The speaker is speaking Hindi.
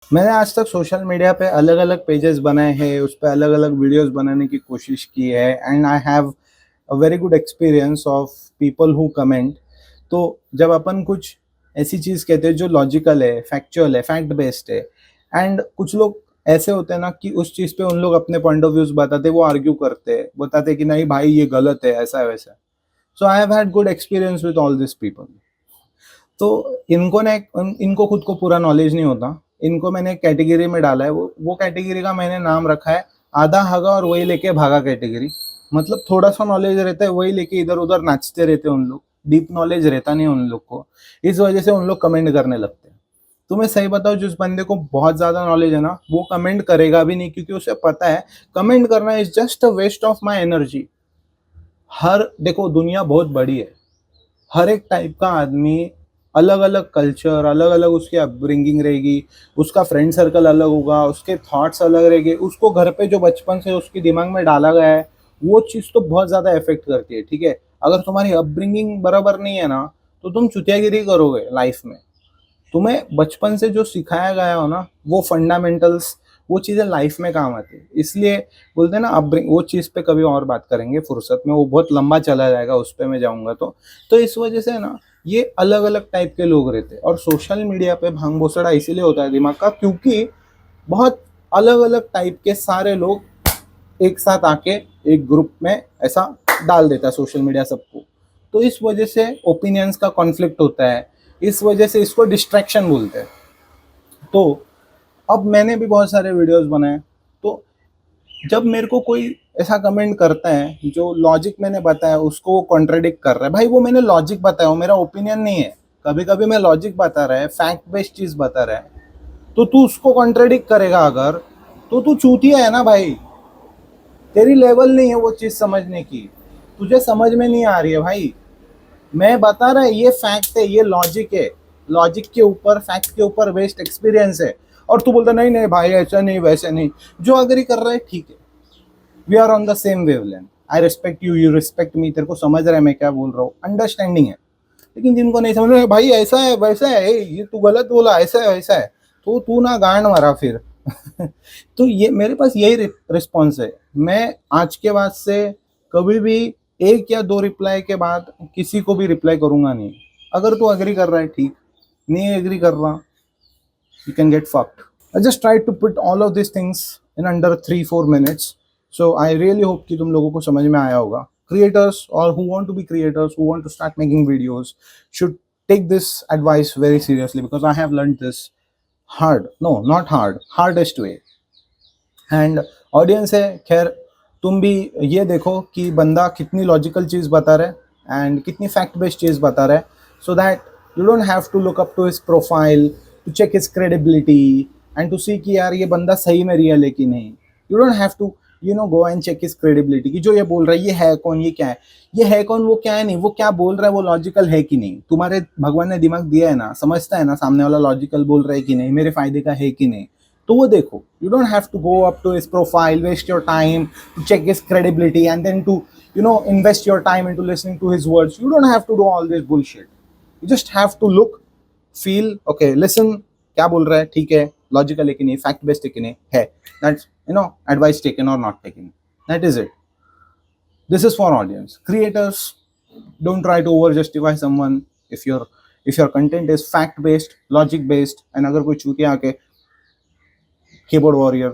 मैंने आज तक सोशल मीडिया पे अलग अलग पेजेस बनाए हैं, उस पे अलग अलग वीडियोस बनाने की कोशिश की है and I have a very good experience of people who comment. तो जब अपन कुछ ऐसी चीज़ कहते हैं जो लॉजिकल है, फैक्चुअल है, फैक्ट बेस्ड है, एंड कुछ लोग ऐसे होते हैं ना कि उस चीज़ पे उन लोग अपने पॉइंट ऑफ व्यूज बताते, वो आर्ग्यू करते हैं, बताते कि नहीं भाई ये गलत है, ऐसा है वैसा। So I have had good experience with all this people. तो इनको खुद को पूरा नॉलेज नहीं होता। इनको मैंने एक कैटेगरी में डाला है, वो कैटेगरी का मैंने नाम रखा है आधा हगा और वही लेके भागा कैटेगरी। मतलब थोड़ा सा नॉलेज रहता है, वही लेके इधर उधर नाचते रहते हैं उन लोग। डीप नॉलेज रहता नहीं उन लोग को, इस वजह से उन लोग कमेंट करने लगते हैं। तो मैं सही बताऊं, जिस बंदे को बहुत ज्यादा नॉलेज है ना, वो कमेंट करेगा भी नहीं, क्योंकि उसे पता है कमेंट करना is just a waste of my energy. हर देखो, दुनिया बहुत बड़ी है, हर एक टाइप का आदमी, अलग अलग कल्चर, अलग अलग उसकी अपब्रिंगिंग रहेगी, उसका फ्रेंड सर्कल अलग होगा, उसके थॉट्स अलग रहेंगे, उसको घर पे जो बचपन से उसके दिमाग में डाला गया है वो चीज़ तो बहुत ज़्यादा इफेक्ट करती है। ठीक है, अगर तुम्हारी अपब्रिंगिंग बराबर नहीं है ना, तो तुम चुतियागिरी करोगे लाइफ में। तुम्हें बचपन से जो सिखाया गया हो ना, वो फंडामेंटल्स, वो चीज़ें लाइफ में काम आती है। इसलिए बोलते हैं ना, अपब्रिंग, वो चीज़ पे कभी और बात करेंगे फुर्सत में, वो बहुत लंबा चला जाएगा, उस पे मैं जाऊंगा तो इस वजह से ना, ये अलग अलग टाइप के लोग रहते हैं। और सोशल मीडिया पे भांग भोसड़ा इसीलिए होता है दिमाग का, क्योंकि बहुत अलग अलग टाइप के सारे लोग एक साथ आके एक ग्रुप में ऐसा डाल देता है सोशल मीडिया सबको। तो इस वजह से ओपिनियंस का कॉन्फ्लिक्ट होता है, इस वजह से इसको डिस्ट्रैक्शन बोलते हैं। तो अब मैंने भी बहुत सारे वीडियोस बनाए, तो जब मेरे को कोई ऐसा कमेंट करता है जो लॉजिक मैंने बताया उसको वो कॉन्ट्रडिक्ट कर रहा है, भाई वो मैंने लॉजिक बताया, वो मेरा ओपिनियन नहीं है। कभी कभी मैं लॉजिक बता रहा है, फैक्ट बेस्ड चीज बता रहा है, तो तू उसको कॉन्ट्रडिक्ट करेगा अगर, तो तू चूतिया है ना भाई। तेरी लेवल नहीं है वो चीज समझने की, तुझे समझ में नहीं आ रही है भाई। मैं बता रहा है ये फैक्ट है, ये लॉजिक है, लॉजिक के ऊपर, फैक्ट के ऊपर बेस्ड एक्सपीरियंस है, और तू बोलता नहीं नहीं भाई ऐसा नहीं वैसा नहीं। जो अग्री कर रहा है ठीक है, we are on the same wavelength. I respect you, you respect me, तेरे को समझ रहा है मैं क्या बोल रहा हूँ, अंडरस्टैंडिंग है। लेकिन जिनको नहीं समझ रहा है, भाई ऐसा है वैसा है, ये तू गलत बोला, ऐसा है वैसा है, तो तू ना गांड मारा फिर। तो ये मेरे पास यही रिस्पॉन्स है। मैं आज के बाद से कभी भी एक या दो रिप्लाई के बाद किसी को भी रिप्लाई करूंगा नहीं। अगर तू अग्री कर रहा है ठीक, नहीं एग्री कर रहा, you can get fucked. I just tried to put all of these things in under 3-4 minutes. So I really hope कि तुम लोगों को समझ में आया होगा। Creators or who want to be creators, who want to start making videos, should take this advice very seriously, because I have learned this hard. No, not hard, hardest way. And audience है, खैर तुम भी ये देखो कि बंदा कितनी लॉजिकल चीज़ बता रहा है एंड कितनी फैक्ट बेस्ड चीज़ बता रहा है, so that you don't have to look up to his profile to check his credibility and to see कि यार ये बंदा सही में रियल है कि नहीं। You don't have to go and check his credibility कि जो ये बोल रहा है ये है कौन, ये क्या है, ये है कौन, वो क्या है, नहीं वो क्या बोल रहा है वो लॉजिकल है कि नहीं। तुम्हारे भगवान ने दिमाग दिया है ना, समझता है ना सामने वाला लॉजिकल बोल रहा है कि नहीं, मेरे फायदे का है कि नहीं। तो वो देखो, you don't have to go up to his profile, waste your time to check his credibility and then to invest your time into listening to his words. You don't have to do all this bullshit. You just have to look, feel, okay, listen, क्या बोल रहा है, ठीक है, लॉजिकल है कि नहीं, फैक्ट बेस्ड है कि नहीं है, दैट्स एडवाइस टेकन और not taken, that is it. This is for audience. Creators, don't try to over justify someone if your content is fact based, logic based, and अगर कोई चूतिया आके keyboard warrior